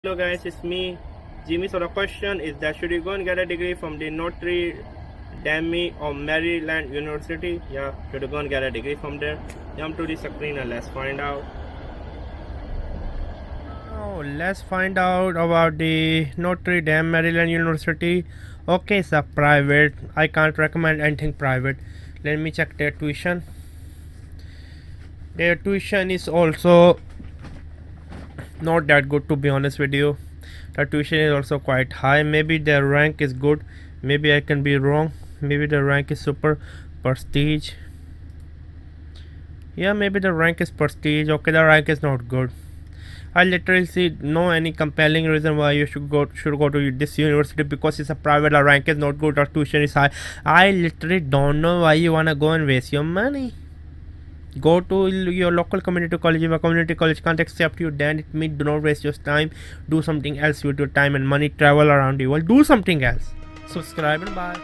Hello guys, it's me, Jimmy. So the question is that should you go and get a degree from the Notre Dame or Maryland University? Yeah, should you go and get a degree from there? Jump to the screen and let's find out. Oh, let's find out about the Notre Dame Maryland University. Okay, it's a private. I can't recommend anything private. Let me check their tuition. Their tuition is also not that good, to be honest with you. The tuition is also quite high. Maybe their rank is good, maybe I can be wrong. Maybe the rank is super prestige. Yeah, maybe the rank is prestige. Okay, the rank is not good. I literally see no any compelling reason why you should go to this university because it's a private. The rank is not good or tuition is high. I literally don't know why you wanna go and waste your money. Go to your local community college. If a community college can't accept you, then it means do not waste your time. Do something else with your time and money. Travel around the world. Do something else. Subscribe and bye.